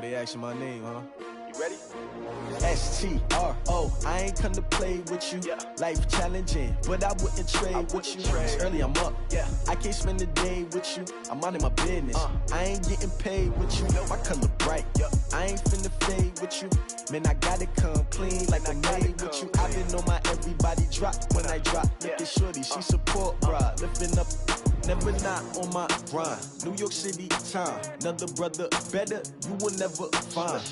they asking my name, huh? You ready? S-T-R-O, I ain't come to play with you. Life challenging, but I wouldn't trade with you. It's early, I'm up. I can't spend the day with you. I'm minding my business. I ain't getting paid with you. My color bright. I ain't finna fade with you. Man, I gotta come clean like I made with you. I been on my everybody drop when I drop. Look at shorty, she support, bruh. Lifting up, never not on my grind. New York City time, another brother better, you will never find.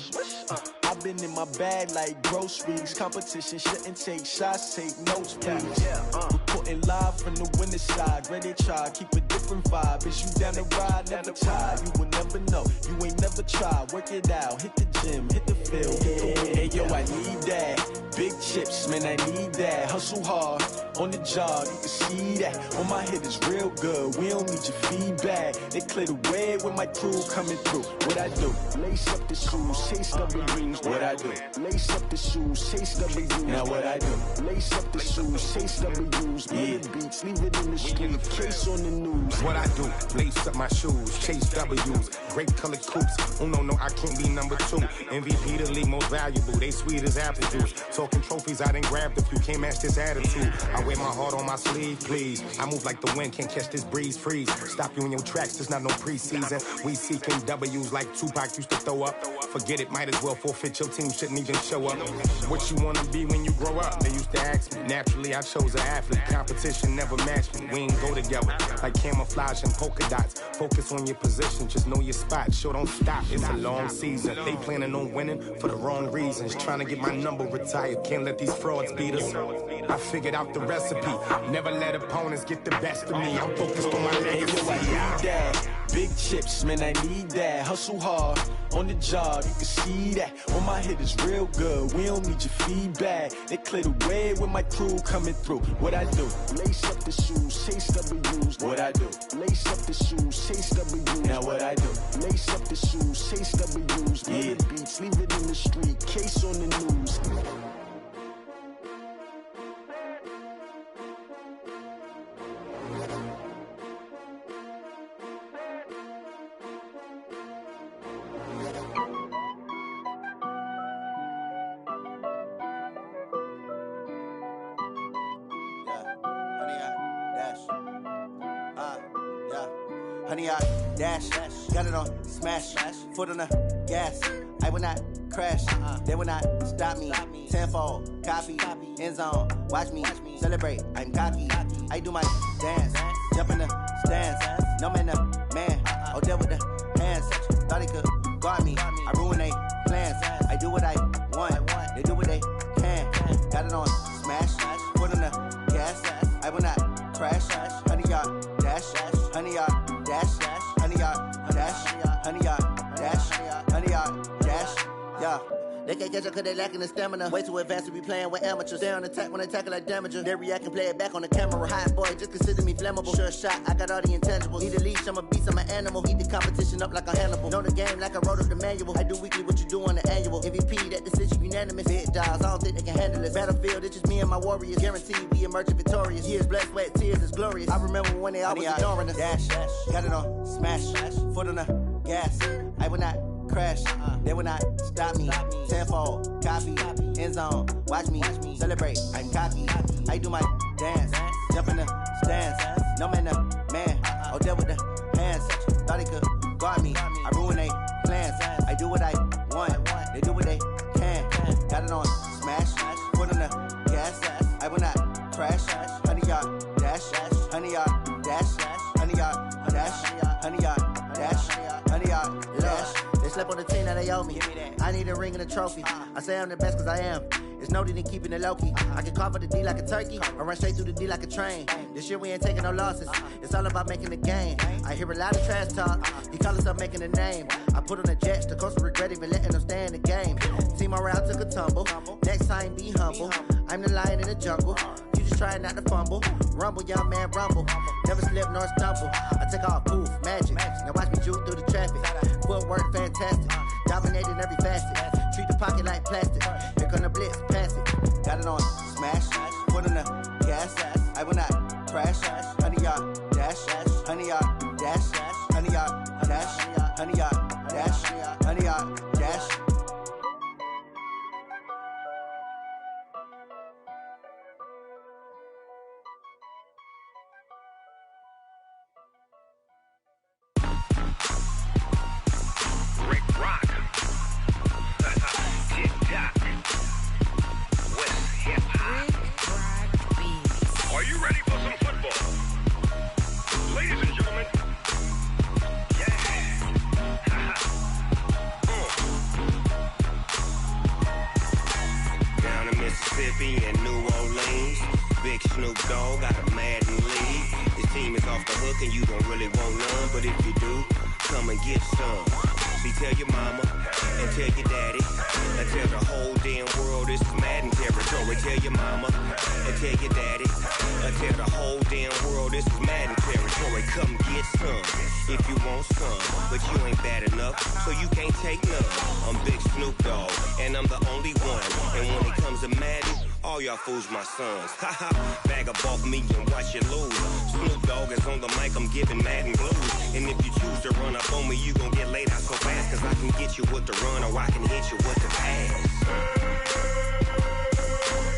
I've been in my bag like groceries. Competition shouldn't take shots, take notes, please. Reporting live from the winning side. Ready to try, keep a different vibe. Is you down the ride, never tired. You will never know, you ain't never tried. Work it out, hit the gym, hit the field, hit the win. Hey yo, I need that. Big chips, man, I need that. Hustle hard, on the job, you can see that. On my head is real good, we don't need your feedback. They clear the way with my crew coming through. What I do? Lace up the shoes, chase double rings. What I do? Lace up the shoes, chase double U's. Now what I do? Lace up the shoes, chase double U's. Murder beats, leave it in the street, case on the news. What I do? Lace up my shoes, chase W's. Great colored coops. Oh no, I can't be number 2. MVP the league most valuable. They sweet as apple juice. Talking trophies, I done grabbed a few. Can't match this attitude. I wear my heart on my sleeve, please. I move like the wind, can't catch this breeze. Freeze. Stop you in your tracks, there's not no preseason. We seeking W's like Tupac used to throw up. Forget it, might as well forfeit. Your team shouldn't even show up. What you wanna be when you grow up? They used to ask me. Naturally, I chose an athlete. Competition never matched me. We ain't go together like camouflage and polka dots. Focus on your position, just know your spot. Sure, don't stop. It's a long season. They planning on winning for the wrong reasons. Trying to get my number retired. Can't let these frauds beat us. I figured out the recipe. Never let opponents get the best of me. I'm focused on my legacy. I need that. Big chips, man, I need that. Hustle hard, on the job, you can see that. On my head is real good, we don't need your feedback. They clear the way with my crew coming through. What I do? Lace up the shoes, chase W's. What I do? Lace up the shoes, chase W's. Now what I do? Lace up the shoes, chase W's. Murder beats, leave it in the street, case on the news. Honey, I dash, got it on smash, foot on the gas. I will not crash, they will not stop me. Tenfold, copy, end zone, watch me celebrate. I'm cocky, I do my dance, jump in the stands. No man, the man, oh there with the hands. Thought he could guard me, I ruin they plans. I do what I want, they do what they can. Got it on smash, foot on the gas. I will not crash, honey, y'all dash, honey, y'all dash, honey, y'all dash, honey, y'all dash, honey, y'all dash, yeah. They can't catch up cause they lacking the stamina. Way too advanced to be playing with amateurs. Stay on attack when I tackle like damager. They react and play it back on the camera. Hot boy, just consider me flammable. Sure shot, I got all the intangibles. Need a leash, I'm a beast, I'm an animal. Eat the competition up like a Hannibal. Know the game like I wrote up the manual. I do weekly what you do on the annual. MVP, that decision unanimous. Big dials, I don't think they can handle it. Battlefield, it's just me and my warriors. Guaranteed we emerging victorious. Years, blood, sweat, tears, it's glorious. I remember when they always ignoring us. Dash, got it on smash, foot on the gas. I will not crash, they will not stop me. Tenfold, copy, end zone, watch me celebrate. I'm cocky, I do my dance, jump in the stands. No man, the man, oh there with the hands. Thought he could guard me, I ruin they plans. I do what I want, they do what they can. Got it on smash, foot on the gas. I will not crash, honey, y'all dash, honey, y'all dash, honey, y'all dash, honey, y'all dash, honey, y'all dash. They slept on the team that they owe me. I need a ring and a trophy. I say I'm the best cause I am. It's no need in keeping it low-key. I can carve up the D like a turkey or run straight through the D like a train. This year we ain't taking no losses. It's all about making the game. I hear a lot of trash talk. He call himself making a name. I put on the jets. The coach will regret even letting them stay in the game. Team around took a tumble. Next time be humble. I'm the lion in the jungle. You just trying not to fumble. Rumble, young man, rumble. Never slip nor stumble. I take off, poof, magic. Now watch me juke through the traffic. Footwork fantastic. Dominating every facet. Treat the pocket like plastic. Here come the blitz, pass it. Got it on smash, foot on the gas. I will not crash. Honey, y'all dash, honey, y'all dash, honey, y'all dash, honey, y'all dash, honey, y'all dash. dash. And New Orleans, big Snoop Dogg got a Madden league. His team is off the hook and you don't really want none, but if you do, come and get some. See, tell your mama and tell your daddy and tell the whole damn world this is Madden territory. Tell your mama and tell your daddy and tell the whole damn world this is Madden territory. Come get some if you want some, but you ain't bad enough, so you can't take none. I'm Big Snoop Dogg and I'm the only one, and when it comes to Madden, all y'all fools my sons. Haha, bag up off me and watch you lose. Snoop Dogg is on the mic, I'm giving Madden blues. And if you choose to run up on me, you gon' get laid out so fast, cause I can get you with the run or I can hit you with the pass.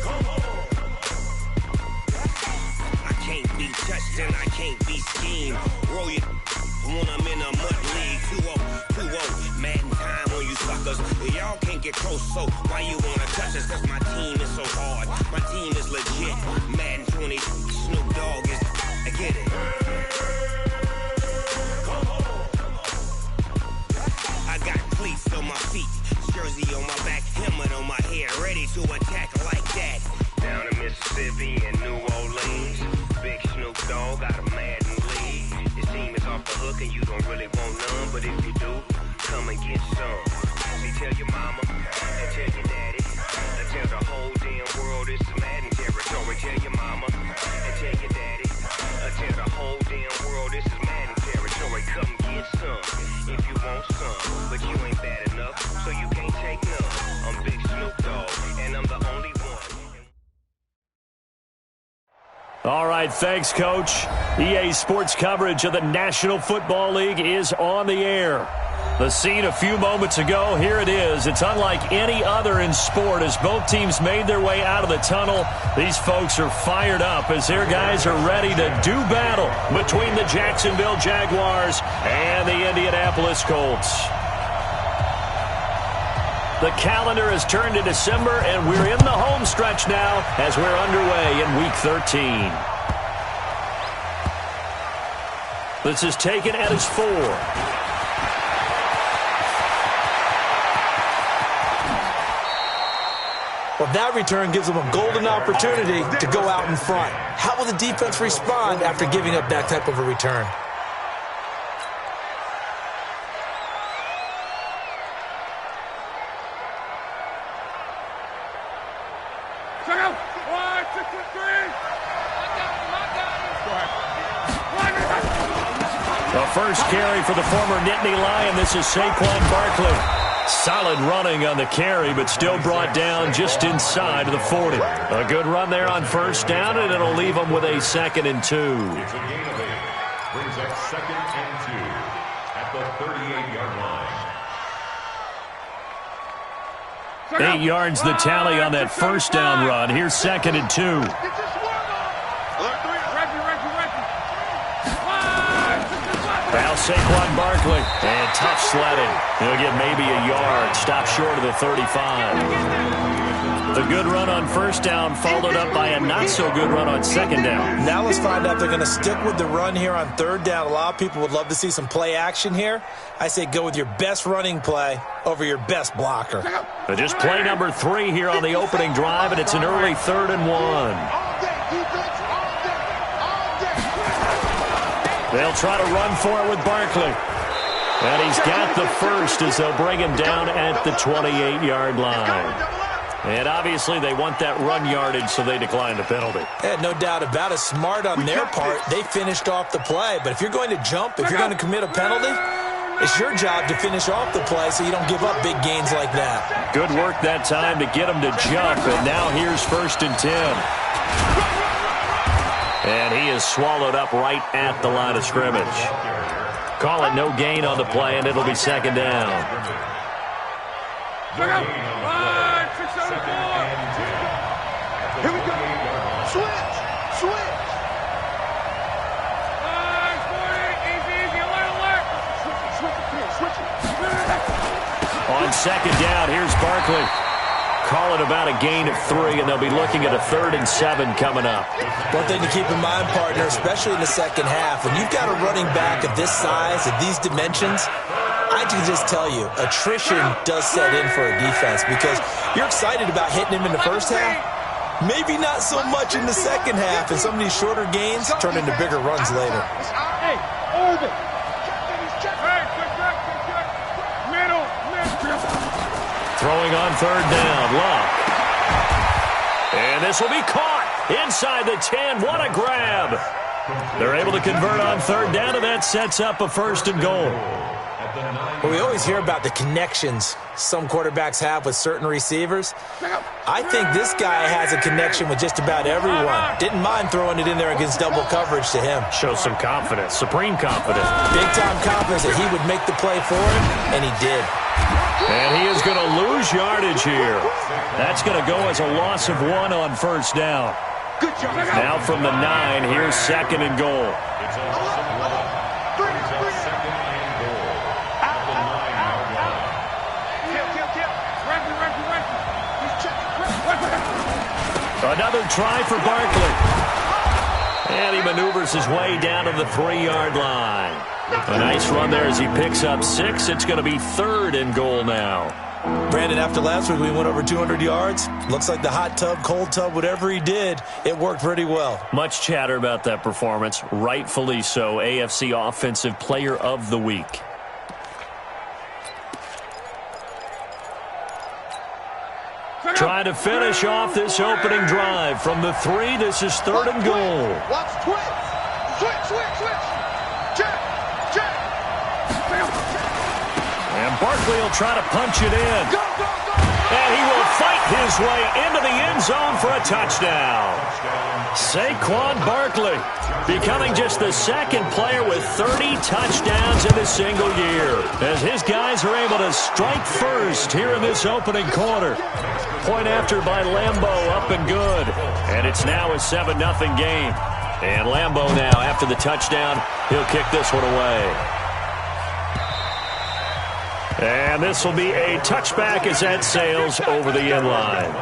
Come on. I can't be touched and I can't be schemed. Roll you when I'm in a mud league. 2-0, Madden time on you suckers. Y'all can't get close, so why you wanna touch us? Cause my team is so hard, my team is legit. Madden 20, Snoop Dogg is, I get it. I got cleats on my feet, jersey on my back, helmet on my head, ready to attack like that. Down in Mississippi and New Orleans, big Snoop Dogg got a Madden league. His team is off the hook and you don't really want none, but if you do, come and get some. See, tell your mama and tell your daddy and tell the whole damn world this is Madden territory. Tell your mama and tell your daddy and tell the whole damn world this is Madden territory. Come get some if you want some, but you ain't bad enough, so you can't take none. I'm Big Snoop Dogg and I'm the only one. All right, thanks, Coach. EA Sports coverage of the National Football League is on the air. The scene a few moments ago, here it is. It's unlike any other in sport as both teams made their way out of the tunnel. These folks are fired up as their guys are ready to do battle between the Jacksonville Jaguars and the Indianapolis Colts. The calendar has turned to December, and we're in the home stretch now as we're underway in Week 13. This is taken at his 4. Well, that return gives them a golden opportunity to go out in front. How will the defense respond after giving up that type of a return? The first carry for the former Nittany Lion. This is Saquon Barkley. Solid running on the carry, but still brought down just inside of the 40. A good run there on first down, and it'll leave them with a 2nd and 2. It's a gain of 8. Brings up 2nd and 2 at the 38-yard line. 8 yards the tally on that first down run. Here's 2nd and 2. Now Saquon Barkley, and tough sledding. He'll get maybe a yard, stop short of the 35. The good run on first down followed up by a not-so-good run on 2nd down. Now let's find out if they're going to stick with the run here on 3rd down. A lot of people would love to see some play action here. I say go with your best running play over your best blocker. But just play number 3 here on the opening drive, and it's an early 3rd and 1. They'll try to run for it with Barkley. And he's got the first as they'll bring him down at the 28-yard line. And obviously they want that run yardage, so they declined the penalty. Yeah, no doubt about it. Smart on their part. They finished off the play. But if you're going to jump, if you're going to commit a penalty, it's your job to finish off the play so you don't give up big gains like that. Good work that time to get him to jump. And now here's 1st and 10. And he is swallowed up right at the line of scrimmage. Call it no gain on the play, and it'll be 2nd down. Here we go. Switch. On second down, here's Barkley. Call it about a gain of 3, and they'll be looking at a 3rd and 7 coming up. One thing to keep in mind, partner, especially in the second half, when you've got a running back of this size, of these dimensions, I can just tell you, attrition does set in for a defense because you're excited about hitting him in the first half. Maybe not so much in the second half, and some of these shorter gains turn into bigger runs later. Hey, Irvin. Throwing on 3rd down, Luck. And this will be caught inside the 10. What a grab. They're able to convert on 3rd down, and that sets up a 1st and goal. Well, we always hear about the connections some quarterbacks have with certain receivers. I think this guy has a connection with just about everyone. Didn't mind throwing it in there against double coverage to him. Shows some confidence, supreme confidence. Big-time confidence that he would make the play for him, and he did. And he is going to lose yardage here. That's going to go as a loss of 1 on 1st down. Now from the 9, here's 2nd and goal. Another try for Barkley. And he maneuvers his way down to the 3-yard line. A nice run there as he picks up 6. It's going to be 3rd and goal now. Brandon, after last week we went over 200 yards. Looks like the hot tub, cold tub, whatever he did, it worked pretty well. Much chatter about that performance. Rightfully so. AFC Offensive Player of the Week. Trying to finish off this opening drive from the 3. This is 3rd and goal. Watch twist. Switch. Check. And Barkley will try to punch it in. Go. And he will fight his way into the end zone for a touchdown. Saquon Barkley becoming just the 2nd player with 30 touchdowns in a single year, as his guys are able to strike first here in this opening quarter. Point after by Lambeau, up and good. And it's now a 7-0 game. And Lambeau now, after the touchdown, he'll kick this one away. And this will be a touchback as that sails over the end line.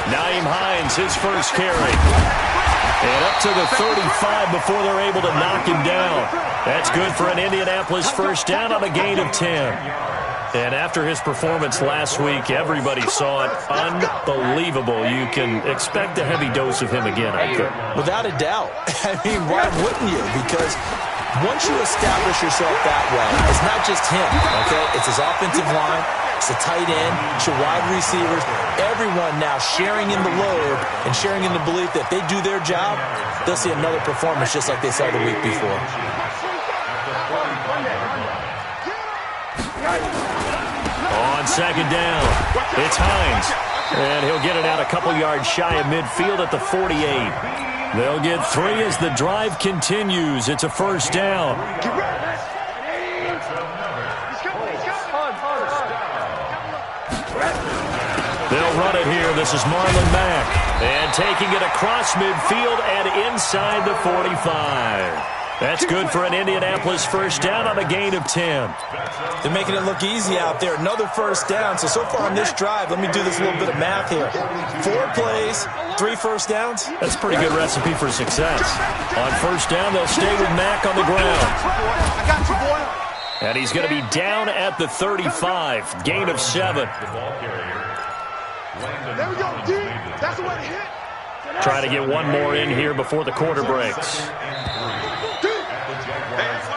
Naeem Hines, his first carry. And up to the 35 before they're able to knock him down. That's good for an Indianapolis first down on a gain of 10. And after his performance last week, everybody saw it. Unbelievable. You can expect a heavy dose of him again, I think. Without a doubt. I mean, why wouldn't you? Because once you establish yourself that way, it's not just him, okay? It's his offensive line, it's the tight end, it's your wide receivers, everyone now sharing in the load and sharing in the belief that if they do their job, they'll see another performance just like they saw the week before. On second down, it's Hines. And he'll get it out a couple yards shy of midfield at the 48. They'll get 3 as the drive continues. It's a first down. They'll run it here. This is Marlon Mack. And taking it across midfield and inside the 45. That's good for an Indianapolis first down on a gain of 10. They're making it look easy out there. Another first down. So far on this drive, let me do this little bit of math here. 4 plays, 3 first downs. That's a pretty good recipe for success. On first down, they'll stay with Mack on the ground. I got you, boy. And he's going to be down at the 35. Gain of 7. There we go, D. That's the way to hit. Try to get one more in here before the quarter breaks.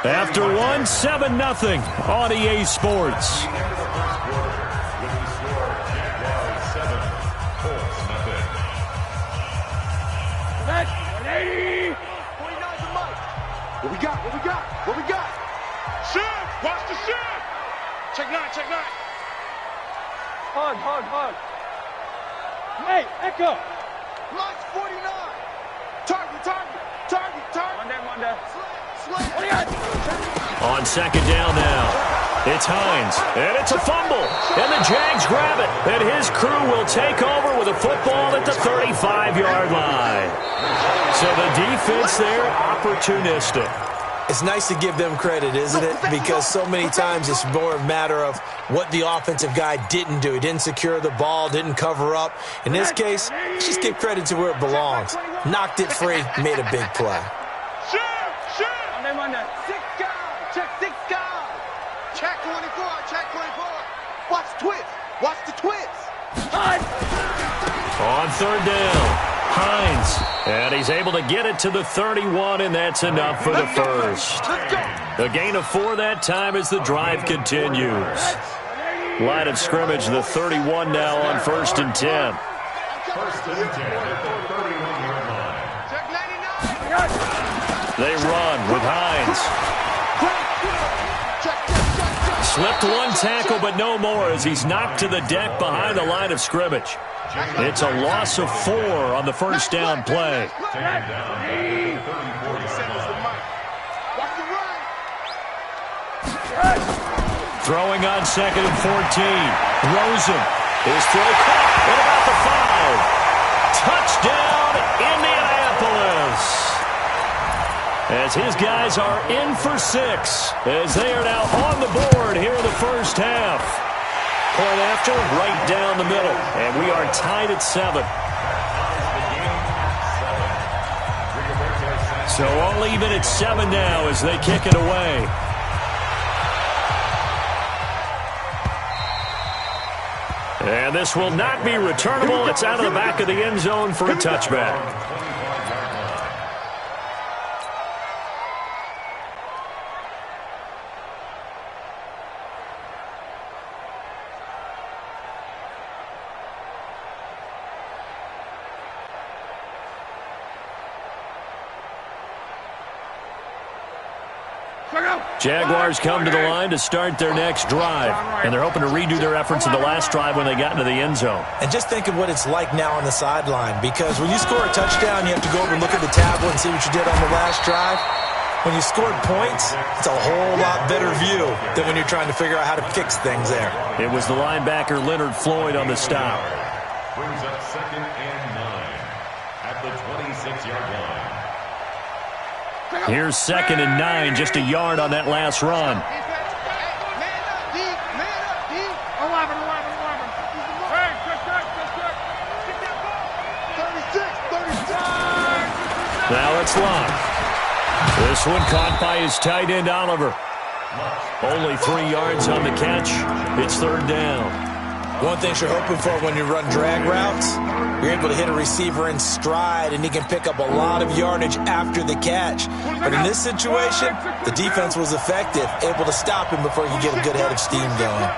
After 1, 7-0 on EA Sports. What we got? Shift! Watch the shift! Check 9, check 9. Hug. Hey, Echo! Launch 49! Target! Monday. On second down now. It's Hines, and it's a fumble, and the Jags grab it, and his crew will take over with a football at the 35-yard line. So the defense there, opportunistic. It's nice to give them credit, isn't it? Because so many times it's more a matter of what the offensive guy didn't do. He didn't secure the ball, didn't cover up. In this case, just give credit to where it belongs. Knocked it free, made a big play. Monday. 6 guys. Check 6 guys. Check 24. Watch the twist. On third down, Hines, and he's able to get it to the 31, and that's enough for the first. A gain of 4 that time as the drive continues. Line of scrimmage, the 31 now on 1st and 10. First and 10 at the 31-yard line. Check 99. They run with Hines. Slipped one tackle, but no more as he's knocked to the deck behind the line of scrimmage. It's a loss of 4 on the first down play. Throwing on 2nd and 14. Rosen. His throw caught at about the 5. Touchdown, Indianapolis. As his guys are in for 6, as they are now on the board here in the first half. Point after, right down the middle, and we are tied at 7. So all even at 7 now as they kick it away. And this will not be returnable. It's out of the back of the end zone for a touchback. Jaguars come to the line to start their next drive, and they're hoping to redo their efforts in the last drive when they got into the end zone. And just think of what it's like now on the sideline, because when you score a touchdown, you have to go over and look at the tablet and see what you did on the last drive. When you scored points, it's a whole lot better view than when you're trying to figure out how to fix things there. It was the linebacker Leonard Floyd on the stop. Brings up 2nd and 9 at the 26-yard line. Here's 2nd and 9, just a yard on that last run. Now it's locked. This one caught by his tight end, Oliver. Only 3 yards on the catch. It's 3rd down. One thing you're hoping for when you run drag routes, you're able to hit a receiver in stride, and he can pick up a lot of yardage after the catch. But in this situation, the defense was effective, able to stop him before he could get a good head of steam going.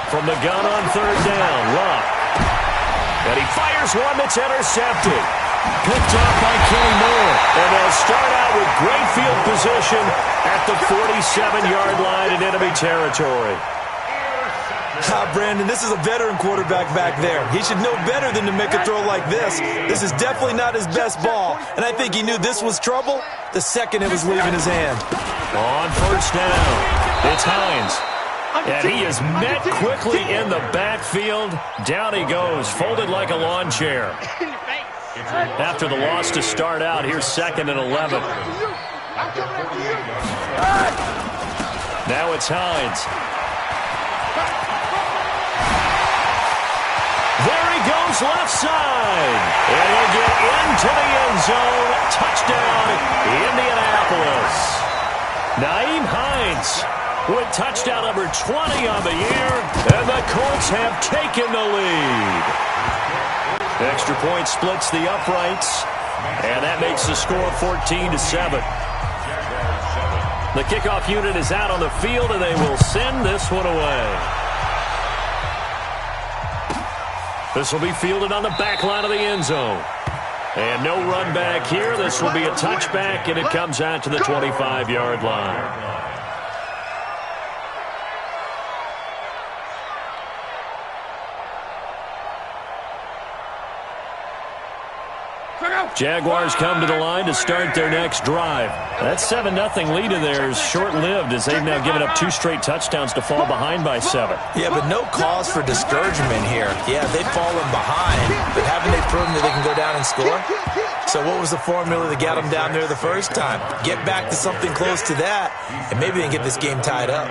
From the gun on 3rd down, Luck. And he fires one that's intercepted. Picked off by Kenny Moore. And they'll start out with great field position at the 47-yard line in enemy territory. Brandon, this is a veteran quarterback back there. He should know better than to make a throw like this. This is definitely not his best ball. And I think he knew this was trouble the second it was leaving his hand. On 1st down, it's Hines. And he is met quickly in the backfield. Down he goes, folded like a lawn chair. After the loss to start out, here's 2nd and 11. Now it's Hines. There he goes left side. And he'll get into the end zone. Touchdown, Indianapolis. Naeem Hines with touchdown number 20 on the year, and the Colts have taken the lead. Extra point splits the uprights, and that makes the score 14-7. The kickoff unit is out on the field, and they will send this one away. This will be fielded on the back line of the end zone. And no run back here. This will be a touchback, and it comes out to the 25-yard line. Jaguars come to the line to start their next drive. That 7-0 lead of theirs short-lived as they've now given up 2 straight touchdowns to fall behind by 7. Yeah, but no cause for discouragement here. Yeah, they've fallen behind, but haven't they proven that they can go down and score? So what was the formula that got them down there the first time? Get back to something close to that, and maybe they can get this game tied up.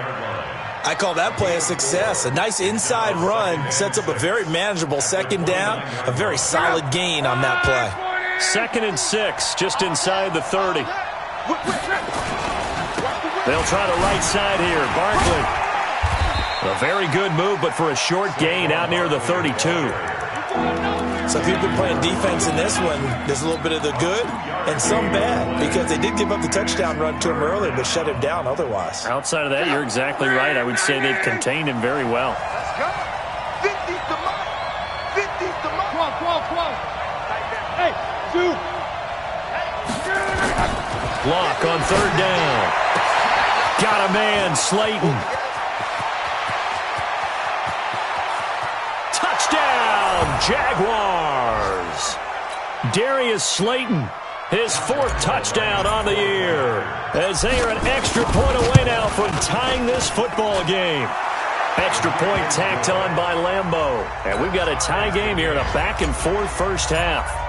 I call that play a success. A nice inside run sets up a very manageable second down, a very solid gain on that play. 2nd and 6, just inside the 30. They'll try the right side here. Barkley. A very good move, but for a short gain out near the 32. So if you've been playing defense in this one, there's a little bit of the good and some bad, because they did give up the touchdown run to him earlier, but shut him down otherwise. Outside of that, you're exactly right. I would say they've contained him very well. 50's the mark. 50's the mark. 12. Hey, 2. Block on 3rd down. Got a man, Slayton. Touchdown, Jaguars. Darius Slayton, his 4th touchdown on the year, as they are an extra point away now from tying this football game. Extra point tacked on by Lambeau. And we've got a tie game here in a back-and-forth first half.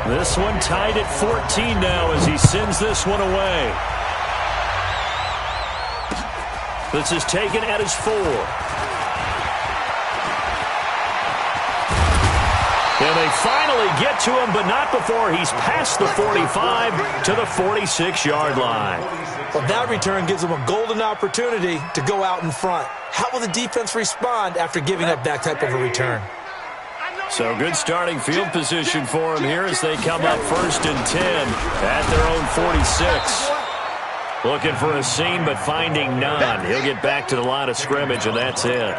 This one tied at 14 now as he sends this one away. This is taken at his 4. And they finally get to him, but not before he's past the 45 to the 46-yard line. Well, that return gives them a golden opportunity to go out in front. How will the defense respond after giving up that type of a return? So good starting field position for him here as they come up 1st and 10 at their own 46. Looking for a seam, but finding none. He'll get back to the line of scrimmage, and that's it.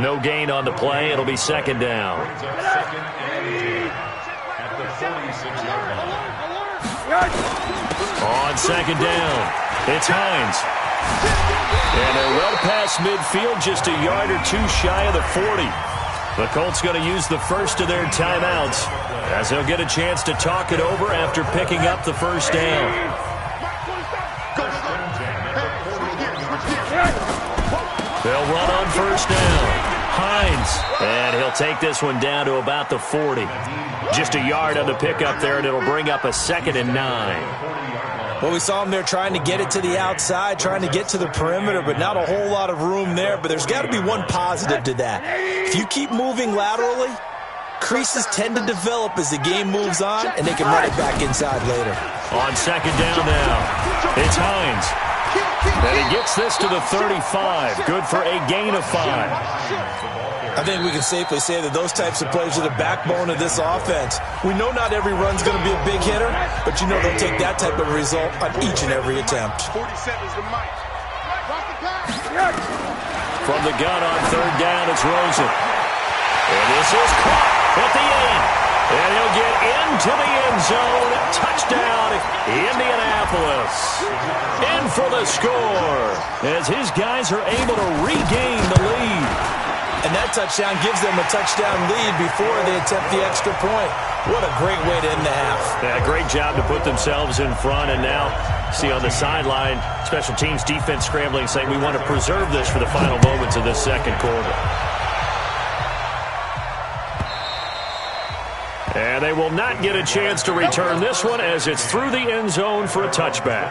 No gain on the play. It'll be 2nd down. On 2nd down, it's Hines. And they're well past midfield, just a yard or 2 shy of the 40. The Colts going to use the first of their timeouts as they'll get a chance to talk it over after picking up the 1st down. They'll run on 1st down. Hines, and he'll take this one down to about the 40. Just a yard on the pickup there, and it'll bring up a 2nd and 9. Well, we saw him there trying to get it to the outside, trying to get to the perimeter, but not a whole lot of room there. But there's got to be one positive to that. If you keep moving laterally, creases tend to develop as the game moves on, and they can run it back inside later. On 2nd down now, it's Hines. And he gets this to the 35. Good for a gain of 5. I think we can safely say that those types of plays are the backbone of this offense. We know not every run's going to be a big hitter, but you know they'll take that type of result on each and every attempt. From the gun on 3rd down, it's Rosen. And this is caught at the end. And he'll get into the end zone. Touchdown, Indianapolis. In for the score as his guys are able to regain the lead. And that touchdown gives them a touchdown lead before they attempt the extra point. What a great way to end the half. Yeah, great job to put themselves in front. And now, see on the sideline, special teams defense scrambling, saying we want to preserve this for the final moments of this 2nd quarter. And they will not get a chance to return this one as it's through the end zone for a touchback.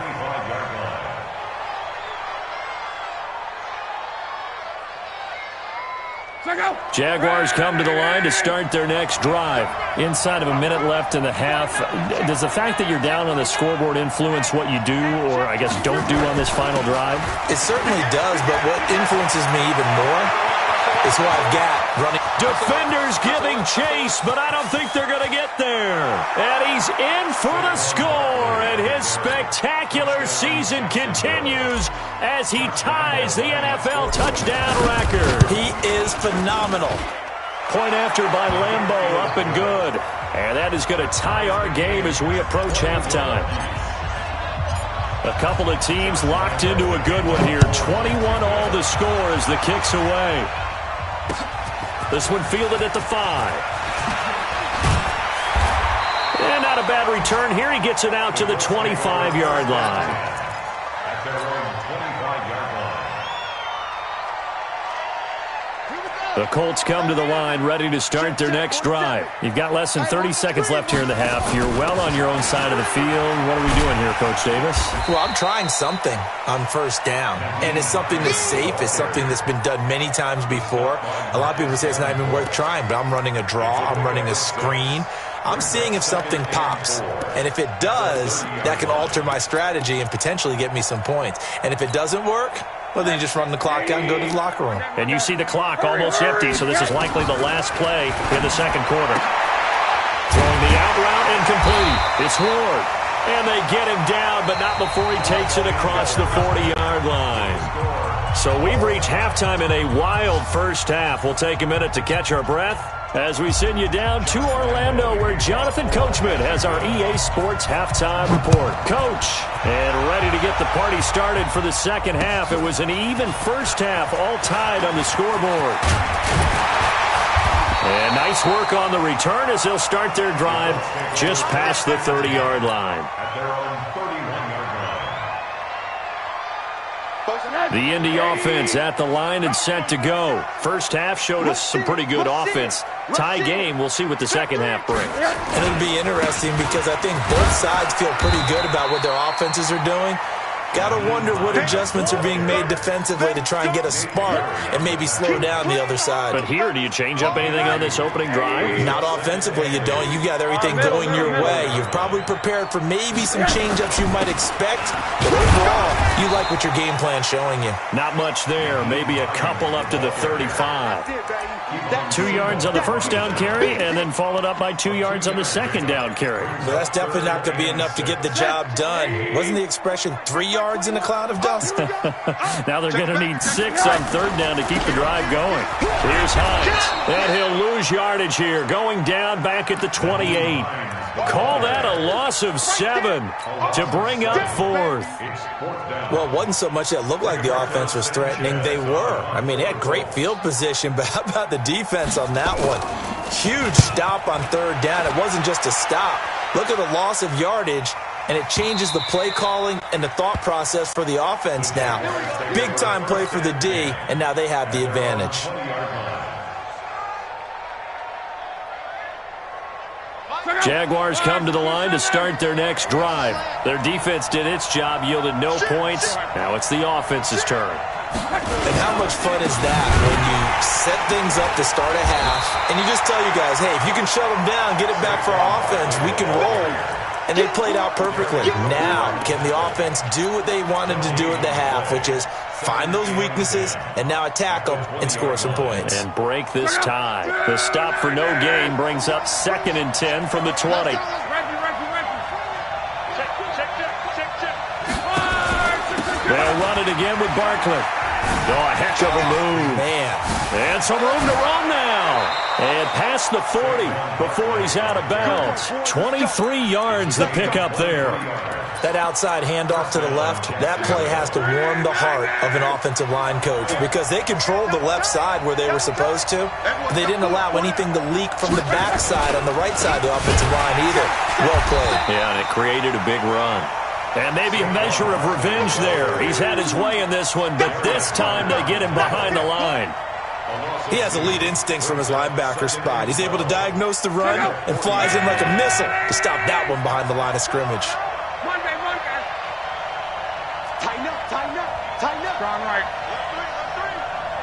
Jaguars come to the line to start their next drive. Inside of a minute left in the half, does the fact that you're down on the scoreboard influence what you do, or I guess don't do on this final drive? It certainly does, but what influences me even more is who I've got running. Defenders giving chase, but I don't think they're going to get there. And he's in for the score, and his spectacular season continues as he ties the NFL touchdown record. He is phenomenal. Point after by Lambeau, up and good. And that is going to tie our game as we approach halftime. A couple of teams locked into a good one here. 21 all the score as the kick's away. This one fielded at the 5. And not a bad return here. He gets it out to the 25-yard line. At their own 25-yard line. The Colts come to the line ready to start their next drive. You've got less than 30 seconds left here in the half. You're well on your own side of the field. What are we doing here, Coach Davis? Well, I'm trying something on first down, and it's something that's safe. It's something that's been done many times before. A lot of people say it's not even worth trying, but I'm running a draw. I'm running a screen. I'm seeing if something pops, and if it does, that can alter my strategy and potentially get me some points. And if it doesn't work, well, then you just run the clock out and go to the locker room. And you see the clock almost empty, so this is likely the last play in the second quarter. Throwing the out route incomplete. It's Ward. And they get him down, but not before he takes it across the 40-yard line. So we've reached halftime in a wild first half. We'll take a minute to catch our breath as we send you down to Orlando, where Jonathan Coachman has our EA Sports halftime report. Coach, and ready to get the party started for the second half. It was an even first half, all tied on the scoreboard. And nice work on the return as they'll start their drive just past the 30-yard line. At their own 31-yard line. The Indy offense at the line and set to go. First half showed us some pretty good offense. Tie game, we'll see what the second half brings. And it'll be interesting because I think both sides feel pretty good about what their offenses are doing. Got to wonder what adjustments are being made defensively to try and get a spark and maybe slow down the other side. But here, do you change up anything on this opening drive? Not offensively, you don't. You got everything going your way. You've probably prepared for maybe some change-ups you might expect. But overall, you like what your game plan's showing you. Not much there. Maybe a couple up to the 35. 2 yards on the first down carry, and then followed up by 2 yards on the second down carry. But that's definitely not going to be enough to get the job done. Wasn't the expression 3 yards in a cloud of dust? Now they're going to need 6 on third down to keep the drive going. Here's Hines. And he'll lose yardage here, going down back at the 28. Call that a loss of 7 to bring up fourth. Well, it wasn't so much that it looked like the offense was threatening. They were. I mean, they had great field position, but how about the defense on that one? Huge stop on third down. It wasn't just a stop. Look at the loss of yardage, and it changes the play calling and the thought process for the offense now. Big-time play for the D, and now they have the advantage. Jaguars come to the line to start their next drive. Their defense did its job, yielded no points. Now it's the offense's turn. And how much fun is that when you set things up to start a half, and you just tell you guys, hey, if you can shut them down, get it back for our offense, we can roll. And they played out perfectly. Now, can the offense do what they wanted to do at the half, which is find those weaknesses and now attack them and score some points. And break this tie. The stop for no gain brings up 2nd and 10 from the 20. They'll run it again with Barkley. Oh, a heck of a move. Man. And some room to run now. And past the 40 before he's out of bounds. 23 yards the pickup there. That outside handoff to the left, that play has to warm the heart of an offensive line coach because they controlled the left side where they were supposed to. They didn't allow anything to leak from the backside on the right side of the offensive line either. Well played. Yeah, and it created a big run. And maybe a measure of revenge there. He's had his way in this one, but this time they get him behind the line. He has elite instincts from his linebacker spot. He's able to diagnose the run and flies in like a missile to stop that one behind the line of scrimmage. Tighten up, tighten up, tighten up. Strong right.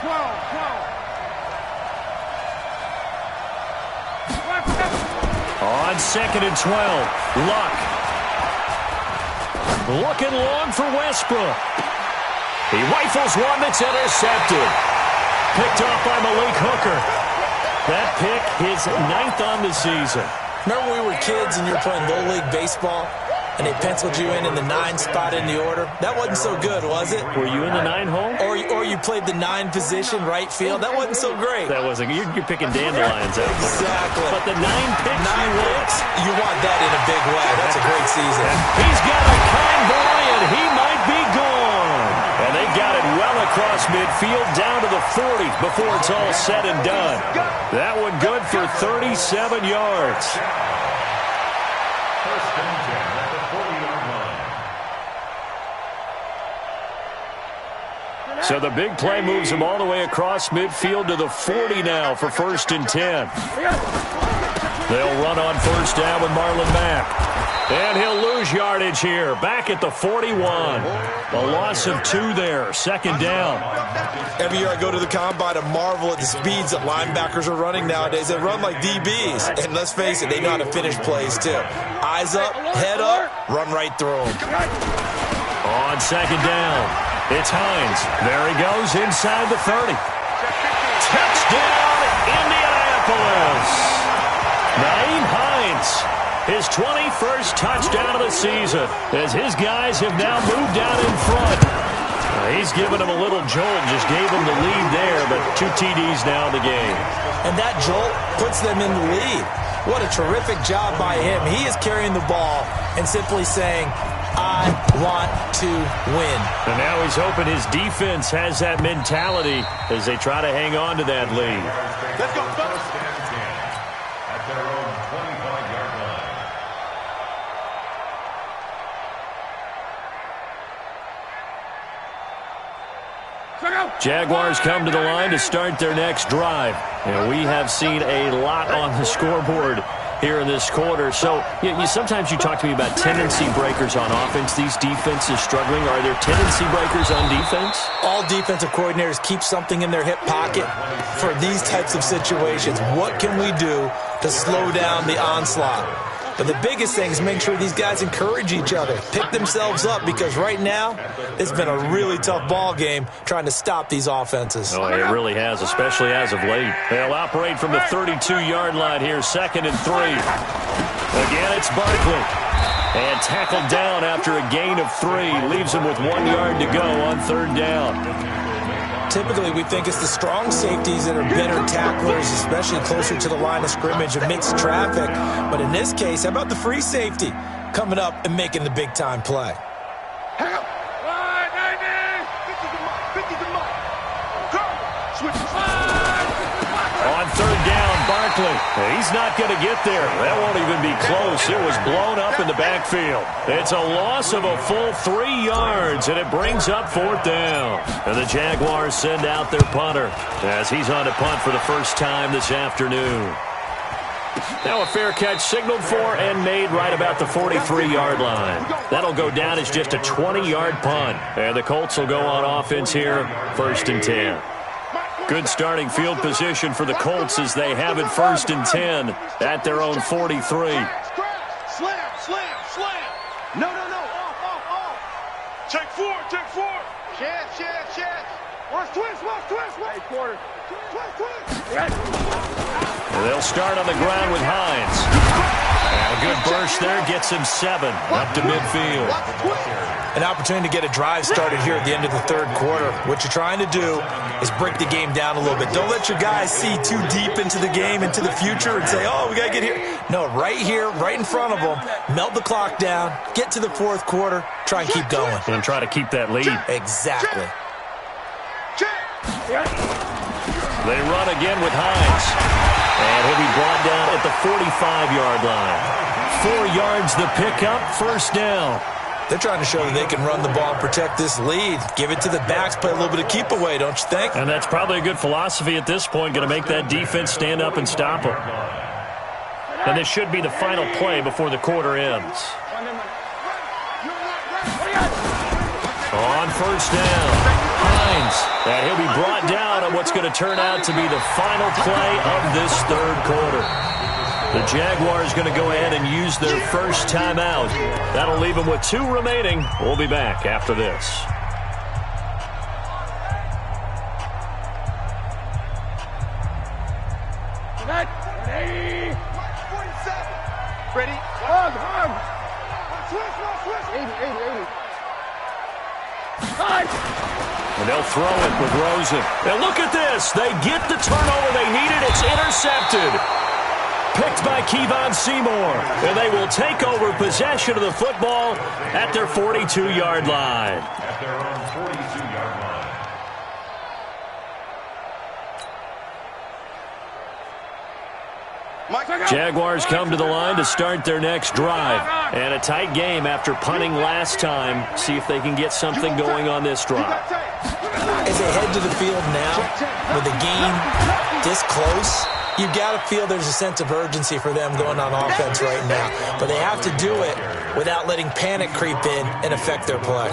12. On 2nd and 12, Luck. Looking long for Westbrook. He rifles one that's intercepted. Picked off by Malik Hooker. That pick, his 9th on the season. Remember when we were kids and you were playing Little League Baseball? and they penciled you in the 9 spot in the order. That wasn't so good, was it? Were you in the 9 hole? Or you played the 9 position, right field. That wasn't so great. That wasn't. You're picking dandelions out there. Exactly. But the 9 picks, you want that in a big way. That's a great season. He's got a kind boy, and he might be gone. And they got it well across midfield, down to the 40 before it's all said and done. That one good for 37 yards. First and 10 at the 40-yard line. So the big play moves him all the way across midfield to the 40 now for first and 10. They'll run on first down with Marlon Mack. And he'll lose yardage here. Back at the 41. A loss of 2 there. Second down. Every year I go to the combine and marvel at the speeds that linebackers are running nowadays. They run like DBs. And let's face it, they know how to finish plays too. Eyes up, head up, run right through them. On second down, it's Hines. There he goes inside the 30. Touchdown, Indianapolis. Nyheim Hines. His 21st touchdown of the season as his guys have now moved down in front. He's given him a little jolt, just gave him the lead there, but 2 TDs now in the game. And that jolt puts them in the lead. What a terrific job by him. He is carrying the ball and simply saying, I want to win. And now he's hoping his defense has that mentality as they try to hang on to that lead. Let's go, first and 10 at their own 25-yard line. Jaguars come to the line to start their next drive. And we have seen a lot on the scoreboard here in this quarter. So sometimes you talk to me about tendency breakers on offense. These defenses struggling. Are there tendency breakers on defense? All defensive coordinators keep something in their hip pocket for these types of situations. What can we do to slow down the onslaught? But the biggest thing is make sure these guys encourage each other, pick themselves up, because right now it's been a really tough ball game trying to stop these offenses. Oh, it really has, especially as of late. They'll operate from the 32-yard line here, 2nd and 3. Again, it's Barkley. And tackled down after a gain of 3. Leaves him with 1 yard to go on 3rd down. Typically, we think it's the strong safeties that are better tacklers, especially closer to the line of scrimmage amidst traffic. But in this case, how about the free safety coming up and making the big-time play? Hang up. Line, 50 to Mike. Go. Switch. On 3rd down, Barkley. He's not going to get there. That won't even be close. It was blown up in the backfield. It's a loss of a full 3 yards, and it brings up 4th down. And the Jaguars send out their punter as he's on to punt for the first time this afternoon. Now a fair catch signaled for and made right about the 43-yard line. That'll go down as just a 20-yard punt. And the Colts will go on offense here, 1st and 10. Good starting field position for the Colts as they have it 1st and 10 at their own 43. Slam. No. Off. Check 4. Chance. Watch twist. Hey, quarter. Twist. They'll start on the ground with Hines. And a good burst there gets him 7 up to midfield. An opportunity to get a drive started here at the end of the 3rd quarter. What you're trying to do is break the game down a little bit. Don't let your guys see too deep into the game, into the future, and say, oh, we got to get here. No, right here, right in front of them, melt the clock down, get to the 4th quarter, try and keep going. And try to keep that lead. Exactly. They run again with Hines. And he'll be brought down at the 45-yard line. 4 yards the pickup, 1st down. They're trying to show that they can run the ball and protect this lead. Give it to the backs, play a little bit of keep away, don't you think? And that's probably a good philosophy at this point, going to make that defense stand up and stop them. And this should be the final play before the quarter ends. On 1st down, Hines. And he'll be brought down on what's going to turn out to be the final play of this 3rd quarter. The Jaguars going to go ahead and use their first timeout. That'll leave them with 2 remaining. We'll be back after this. Ready? Hug. Twist. And they'll throw it with Rosen. And look at this. They get the turnover they needed. It's intercepted. Picked by Kevon Seymour. And they will take over possession of the football at their 42-yard line. At their own 42-yard line. Jaguars come to the line to start their next drive. And a tight game after punting last time. See if they can get something going on this drive. As they head to the field now, with the game this close, you've got to feel there's a sense of urgency for them going on offense right now. But they have to do it without letting panic creep in and affect their play.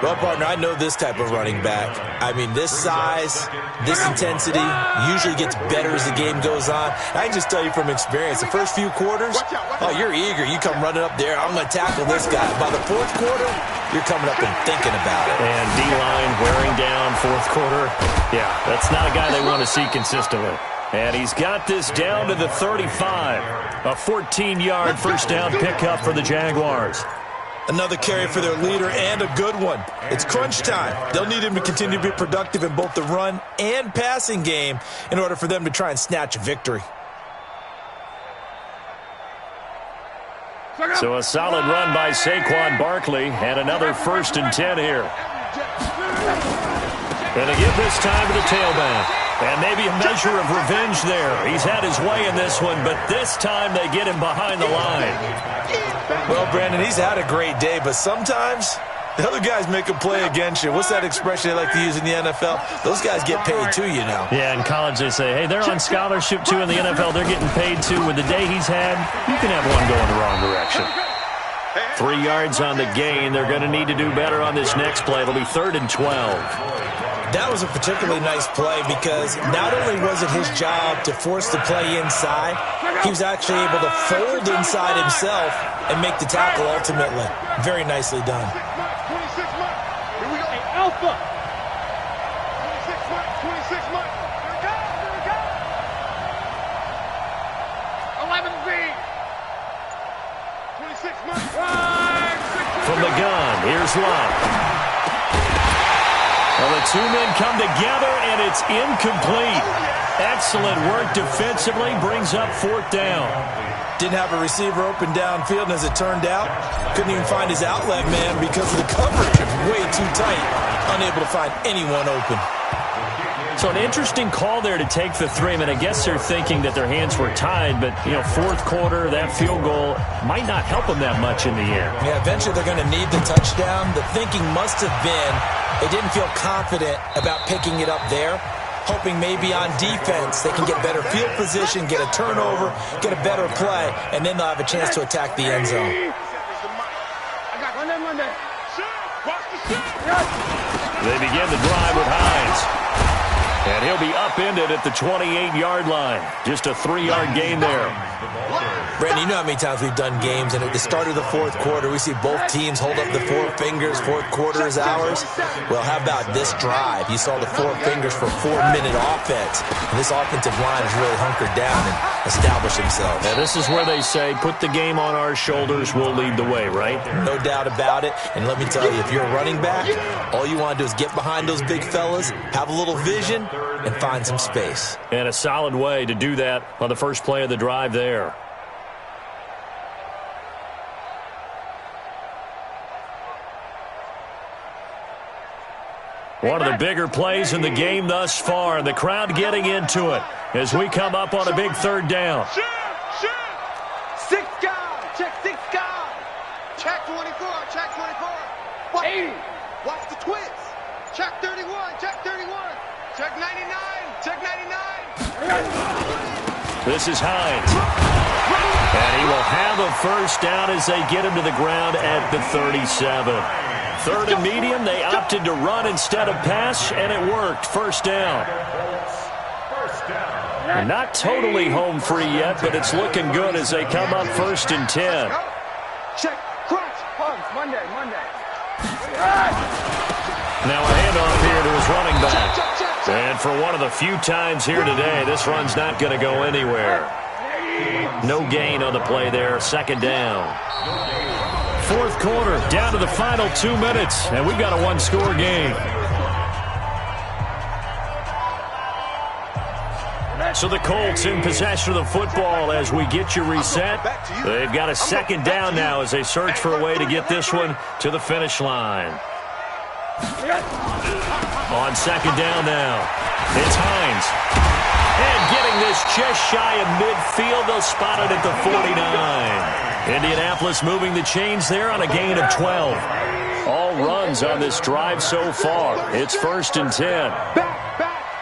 Well, partner, I know this type of running back. I mean, this size, this intensity usually gets better as the game goes on. I can just tell you from experience, the first few quarters, oh, you're eager. You come running up there, I'm going to tackle this guy. By the fourth quarter, you're coming up and thinking about it. And D-line wearing down fourth quarter. Yeah, that's not a guy they want to see consistently. And he's got this down to the 35. A 14-yard first down pickup for the Jaguars. Another carry for their leader and a good one. It's crunch time. They'll need him to continue to be productive in both the run and passing game in order for them to try and snatch a victory. So a solid run by Saquon Barkley and another 1st and 10 here. And they give this time to the tailback. And maybe a measure of revenge there. He's had his way in this one, but this time they get him behind the line. Well, Brandon, he's had a great day, but sometimes the other guys make a play against you. What's that expression they like to use in the NFL? Those guys get paid too, you know. Yeah, in college they say, hey, they're on scholarship too. In the NFL, they're getting paid too. With the day he's had, you can have one going the wrong direction. 3 yards on the gain. They're going to need to do better on this next play. It'll be 3rd and 12. That was a particularly nice play because not only was it his job to force the play inside, he was actually able to fold inside himself and make the tackle ultimately. Very nicely done. 26 months. Here we go. Hey, Alpha. 26 months. 26 months. Here we go. Here we go. 11Z. 26 months. From the gun, here's Love. Well, the two men come together, and it's incomplete. Excellent work defensively, brings up 4th down. Didn't have a receiver open downfield, and as it turned out, couldn't even find his outlet man because of the coverage. Way too tight, unable to find anyone open. So an interesting call there to take the 3. I mean, I guess they're thinking that their hands were tied, but, you know, 4th quarter, that field goal might not help them that much in the end. Yeah, eventually they're going to need the touchdown. The thinking must have been they didn't feel confident about picking it up there, hoping maybe on defense they can get better field position, get a turnover, get a better play, and then they'll have a chance to attack the end zone. They begin the drive with Hines. And he'll be upended at the 28-yard line. Just a 3-yard gain there. Brandon, you know how many times we've done games, and at the start of the 4th quarter, we see both teams hold up the 4 fingers, 4th quarter is ours. Well, how about this drive? You saw the 4 fingers for 4-minute offense, and this offensive line has really hunkered down and established themselves. Now, this is where they say, put the game on our shoulders, we'll lead the way, right? No doubt about it, and let me tell you, if you're a running back, all you want to do is get behind those big fellas, have a little vision, and find some space. And a solid way to do that on the first play of the drive there. One of the bigger plays in the game thus far. The crowd getting into it as we come up on a big 3rd down. Shoot! 6 guys. Check 6 guys. Check 24. Check 24. Watch, 80. Watch the twins. Check 31. Check 31. Check 99. Check 99. This is Hines. And he will have a first down as they get him to the ground at the 37. 3rd and medium, they opted to run instead of pass, and it worked. First down. And not totally home free yet, but it's looking good as they come up 1st and 10. Check. Crunch. Hugs. Monday. Now a handoff here to his running back. And for one of the few times here today, this run's not going to go anywhere. No gain on the play there. 2nd down. fourth quarter, down to the final 2 minutes, and we've got a one-score game. So the Colts in possession of the football as we get you reset. They've got a second down now as they search for a way to get this one to the finish line. On second down now, it's Hines. And getting this just shy of midfield, they'll spot it at the 49. Indianapolis moving the chains there on a gain of 12. All runs on this drive so far. It's 1st and 10.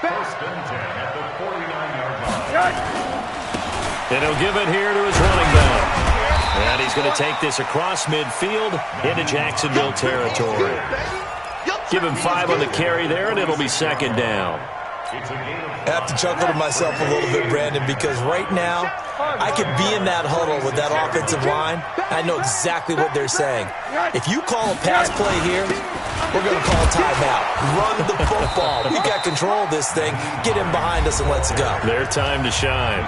First and 10 at the 49-yard line. And he'll give it here to his running back. And he's going to take this across midfield into Jacksonville territory. Give him 5 on the carry there, and it'll be second down. I have to chuckle to myself a little bit, Brandon, because right now I could be in that huddle with that offensive line. I know exactly what they're saying. If you call a pass play here, we're going to call timeout. Run the football. We got control of this thing. Get him behind us and let's go. Their time to shine.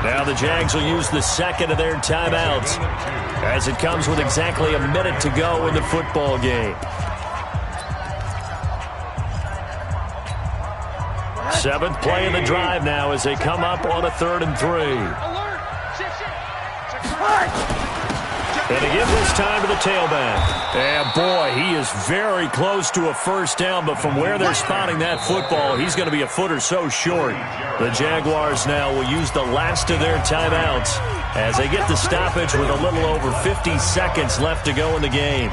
Now the Jags will use the second of their timeouts as it comes with exactly a minute to go in the football game. 7th play in the drive now as they come up on a 3rd and 3. And again this time to the tailback. And boy, he is very close to a first down, but from where they're spotting that football, he's going to be a foot or so short. The Jaguars now will use the last of their timeouts as they get the stoppage with a little over 50 seconds left to go in the game.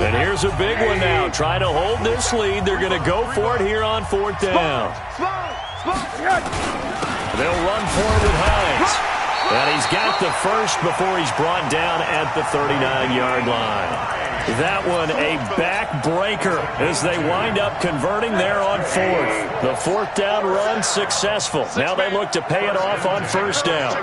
And here's a big one now. Trying to hold this lead. They're going to go for it here on 4th down. They'll run for it with Hines. And he's got the first before he's brought down at the 39-yard line. That one a backbreaker as they wind up converting there on 4th. The 4th down run successful. Now they look to pay it off on 1st down.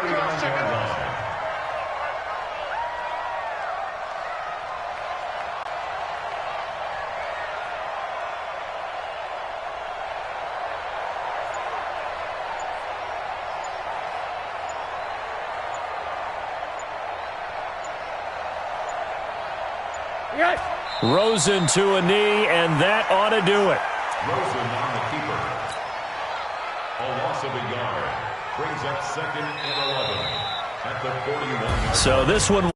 Rosen to a knee, and that ought to do it. Rosen on the keeper. A loss of a yard brings up 2nd and 11 at the 41-yard line. So this one